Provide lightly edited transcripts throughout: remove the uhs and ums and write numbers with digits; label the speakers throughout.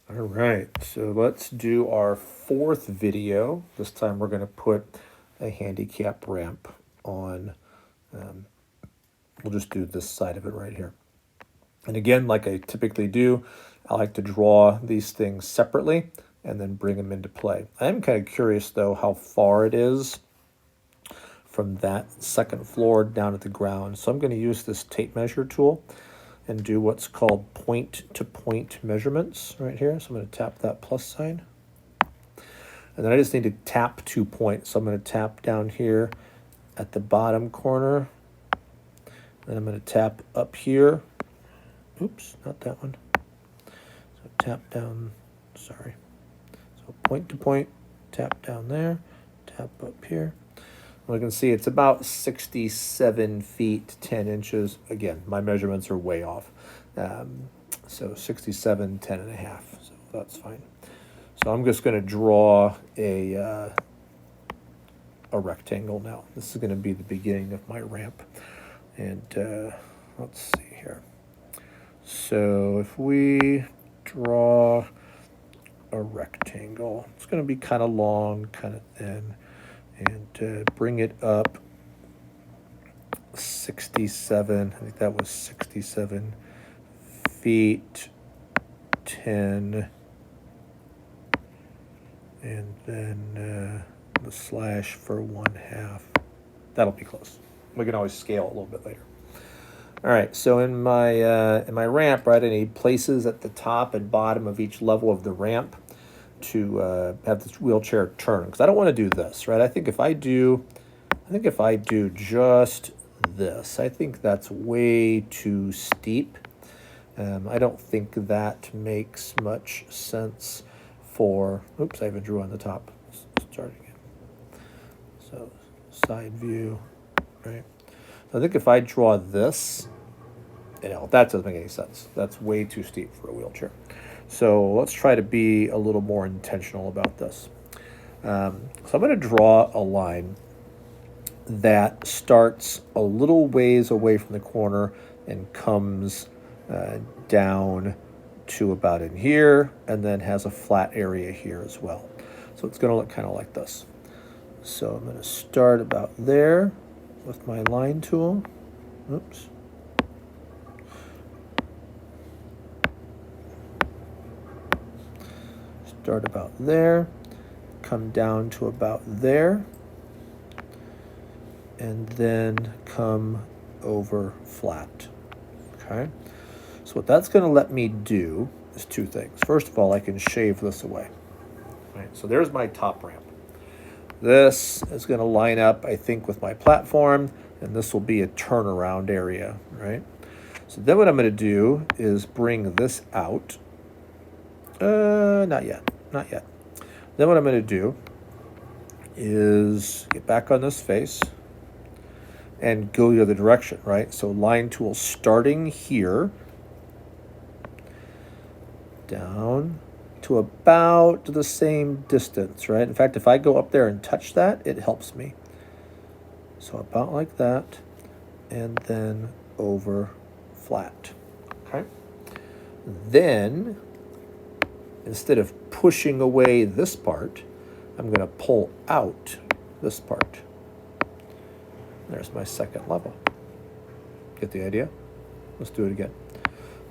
Speaker 1: All right, so let's do our fourth video. This time we're going to put a handicap ramp on. We'll just do this side of it right here. And again, like I typically do, I like to draw these things separately and then bring them into play. I am kind of curious, though, how far it is from that second floor down to the ground. So I'm going to use this tape measure tool and do what's called point-to-point measurements right here. So I'm going to tap that plus sign. And then I just need to tap 2 points. So I'm going to tap down here at the bottom corner. Then I'm going to tap up here. Oops, not that one. So tap down, sorry. So point to point, tap down there, tap up here. We can see it's about 67 feet, 10 inches. Again, my measurements are way off. So 67, 10 and a half. So that's fine. So I'm just going to draw a rectangle now. This is going to be the beginning of my ramp. And let's see here. So if we draw a rectangle, it's going to be kind of long, kind of thin. And bring it up 67, I think that was 67 feet, 10, and then the slash for 1/2. That'll be close. We can always scale a little bit later. All right, so in my ramp, right, I need places at the top and bottom of each level of the ramp to have this wheelchair turn, because I don't want to do this, right? I think if I do just this, I think that's way too steep. I don't think that makes much sense for, oops, I even drew on the top. Start again. So side view, right? So I think if I draw this, that doesn't make any sense. That's way too steep for a wheelchair. So let's try to be a little more intentional about this. So I'm going to draw a line that starts a little ways away from the corner and comes down to about in here, and then has a flat area here as well. So it's going to look kind of like this. So I'm going to start about there with my line tool. Oops. Start about there, come down to about there, and then come over flat. Okay? So what that's going to let me do is two things. First of all, I can shave this away. Right? So there's my top ramp. This is going to line up, I think, with my platform, and this will be a turnaround area, right? So then what I'm going to do is bring this out. Not yet. Then what I'm going to do is get back on this face and go the other direction, right? So line tool starting here, down to about the same distance, right? In fact, if I go up there and touch that, it helps me. So about like that, and then over flat, okay? Then, instead of pushing away this part, I'm going to pull out this part. There's my second level. Get the idea? Let's do it again.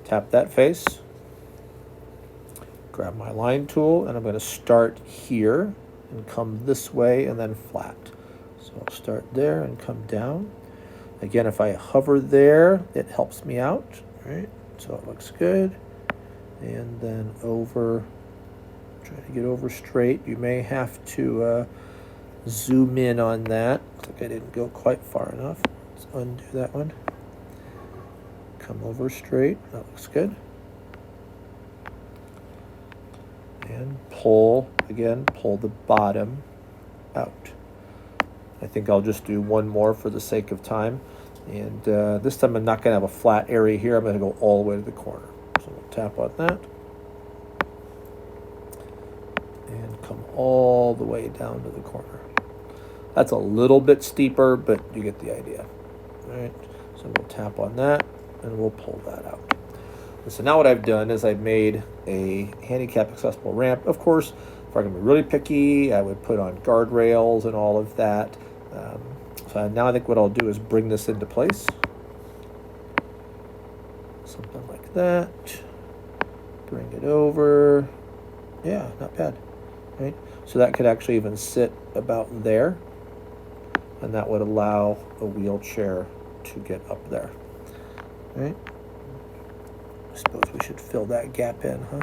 Speaker 1: Tap that face, grab my line tool, and I'm going to start here and come this way and then flat. So I'll start there and come down. Again, if I hover there, it helps me out, right? So it looks good. And then over, try to get over straight. You may have to zoom in on that. Looks like I didn't go quite far enough. Let's undo that one. Come over straight. That looks good. And pull, again, pull the bottom out. I think I'll just do one more for the sake of time. And this time I'm not going to have a flat area here. I'm going to go all the way to the corner. So we'll tap on that. And come all the way down to the corner. That's a little bit steeper, but you get the idea. All right, so we'll tap on that, and we'll pull that out. And so now what I've done is I've made a handicap accessible ramp. Of course, if I'm going to be really picky, I would put on guardrails and all of that. So now I think what I'll do is bring this into place. Something like that. Bring it over. Yeah, not bad. Right? So that could actually even sit about there. And that would allow a wheelchair to get up there. Right? I suppose we should fill that gap in, huh?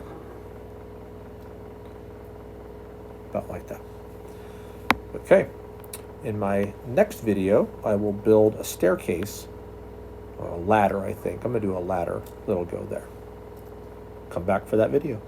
Speaker 1: About like that. Okay. In my next video, I will build a staircase, or a ladder, I think. I'm going to do a ladder that'll go there. Come back for that video.